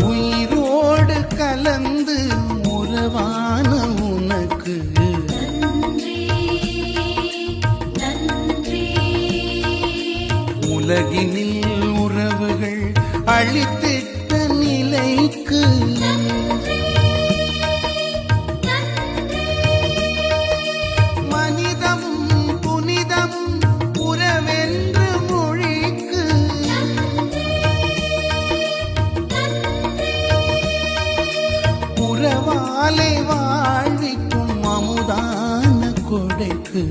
உயிரோடு கலந்து உறவான உனக்கு உலகினில் உறவுகள் அழித்திட்ட நிலைக்கு மனிதமும் புனிதமும் உறவென்ற மொழிக்கு உறவாலே வாழ்விக்கும் அமுதான கொடைக்கு